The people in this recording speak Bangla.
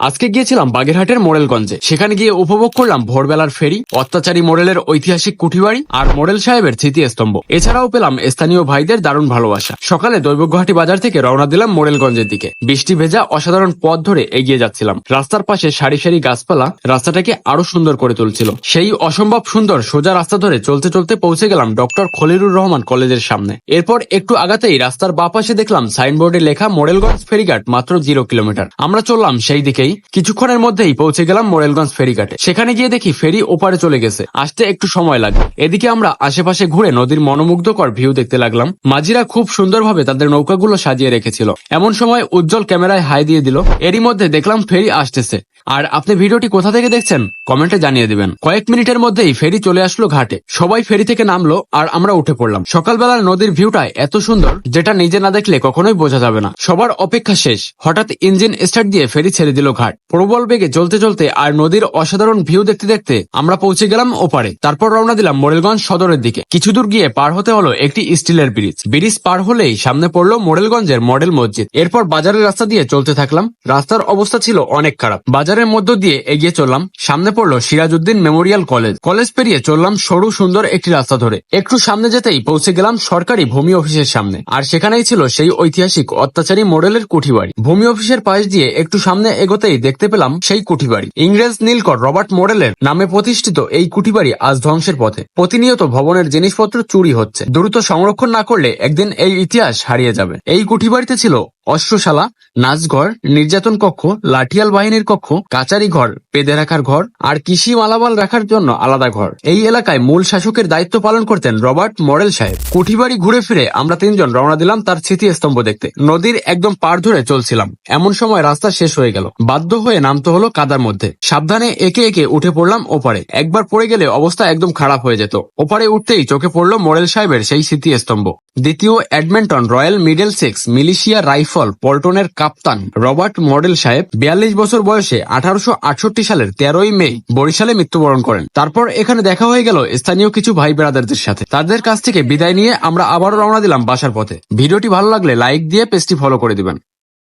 আজকে গিয়েছিলাম বাগেরহাটের মোড়েলগঞ্জে। সেখানে গিয়ে উপভোগ করলাম ভোরবেলার ফেরি, অত্যাচারী মোড়েলের ঐতিহাসিক কুঠিবাড়ি আর মোড়েল সাহেবের স্মৃতিস্তম্ভ। এছাড়াও পেলাম স্থানীয় ভাইদের দারুণ ভালোবাসা। সকালে দৈবজ্ঞহাটি বাজার থেকে রওনা দিলাম মোড়েলগঞ্জের দিকে। বৃষ্টি ভেজা অসাধারণ পথ ধরে এগিয়ে যাচ্ছিলাম। রাস্তার পাশে সারি সারি গাছপালা রাস্তাটাকে আরো সুন্দর করে তুলছিল। সেই অসম্ভব সুন্দর সোজা রাস্তা ধরে চলতে চলতে পৌঁছে গেলাম ডক্টর খলিলুর রহমান কলেজের সামনে। এরপর একটু আগাতেই রাস্তার বাঁ পাশে দেখলাম সাইনবোর্ডে লেখা মোড়েলগঞ্জ ফেরিঘাট মাত্র 0 কিলোমিটার। আমরা চললাম সেই দিকেই। কিছুক্ষণের মধ্যেই পৌঁছে গেলাম মোড়েলগঞ্জ ফেরিঘাটে। সেখানে গিয়ে দেখি ফেরি ওপারে চলে গেছে, আসতে একটু সময় লাগে। এদিকে আমরা আশেপাশে ঘুরে নদীর মনোমুগ্ধকর ভিউ দেখতে লাগলাম। মাঝিরা খুব সুন্দরভাবে তাদের নৌকাগুলো সাজিয়ে রেখেছিল। এমন সময় উজ্জ্বল ক্যামেরায় হাই দিয়ে দিল। এরই মধ্যে দেখলাম ফেরি আসতেছে। আর আপনি ভিডিওটি কোথা থেকে দেখছেন কমেন্টে জানিয়ে দিবেন। কয়েক মিনিটের মধ্যেই ফেরি চলে আসলো ঘাটে। সবাই ফেরি থেকে নামলো আর আমরা উঠে পড়লাম। সকালবেলার নদীর ভিউটা এত সুন্দর যেটা নিজে না দেখলে কখনোই বোঝা যাবে না। সবার অপেক্ষা শেষ, হঠাৎ ইঞ্জিন স্টার্ট দিয়ে ফেরি ছেড়ে দিল ঘাট। প্রবল বেগে চলতে চলতে আর নদীর অসাধারণ ভিউ দেখতে দেখতে আমরা পৌঁছে গেলাম ওপারে। তারপর রওনা দিলাম মোড়েলগঞ্জ সদরের দিকে। কিছু দূর গিয়ে পার হতে হলো একটি স্টিলের ব্রিজ। ব্রিজ পার হলেই সামনে পড়লো মোড়েলগঞ্জের মডেল মসজিদ। এরপর বাজারের রাস্তা দিয়ে চলতে থাকলাম। রাস্তার অবস্থা ছিল অনেক খারাপ। বাজারের মধ্য দিয়ে এগিয়ে চললাম। সামনে পড়লো সিরাজউদ্দিন মেমোরিয়াল কলেজ। কলেজ পেরিয়ে চললাম সরু সুন্দর একটি রাস্তা ধরে। একটু সামনে যেতেই পৌঁছে গেলাম সরকারি ভূমি অফিসের সামনে। আর সেখানেই ছিল সেই ঐতিহাসিক অত্যাচারী মোড়েলের কুঠিবাড়ি। ভূমি অফিসের পাশ দিয়ে একটু সামনে এগোতেই দেখতে পেলাম সেই কুঠিবাড়ি। ইংরেজ নীলকর রবার্ট মোড়েলের নামে প্রতিষ্ঠিত এই কুঠিবাড়ি আজ ধ্বংসের পথে। প্রতিনিয়ত ভবনের জিনিসপত্র চুরি হচ্ছে। দ্রুত সংরক্ষণ না করলে একদিন এই ইতিহাস হারিয়ে যাবে। এই কুঠিবাড়িতে ছিল অস্ত্রশালা, নাচঘর, নির্যাতন কক্ষ, লাঠিয়াল বাহিনীর কক্ষ, কাচারি ঘর, পেদে রাখার ঘর আর কৃষি মালামাল রাখার জন্য আলাদা ঘর। এই এলাকায় মূল শাসকের দায়িত্ব পালন করতেন রবার্ট মোড়েল সাহেব। কুঠিবাড়ি ঘুরে ফিরে আমরা তিনজন রওনা দিলাম তার স্মৃতিস্তম্ভ দেখতে। নদীর একদম পার ধরে চলছিলাম। এমন সময় রাস্তা শেষ হয়ে গেল। বাধ্য হয়ে নামতে হলো কাদার মধ্যে। সাবধানে একে একে উঠে পড়লাম ওপারে। একবার পড়ে গেলে অবস্থা একদম খারাপ হয়ে যেত। ওপারে উঠতেই চোখে পড়লো মোড়েল সাহেবের সেই স্মৃতিস্তম্ভ। দ্বিতীয় Edmonton royal Middlesex militia rifle পল্টনের কাপ্তান রবার্ট মোড়েল সাহেব 42 বছর বয়সে 1868 সালের 13ই মে বরিশালে মৃত্যুবরণ করেন। তারপর এখানে দেখা হয়ে গেল স্থানীয় কিছু ভাই ব্রাদারদের সাথে। তাদের কাছ থেকে বিদায় নিয়ে আমরা আবারও রওনা দিলাম বাসার পথে। ভিডিওটি ভালো লাগলে লাইক দিয়ে পেজটি ফলো করে দিবেন।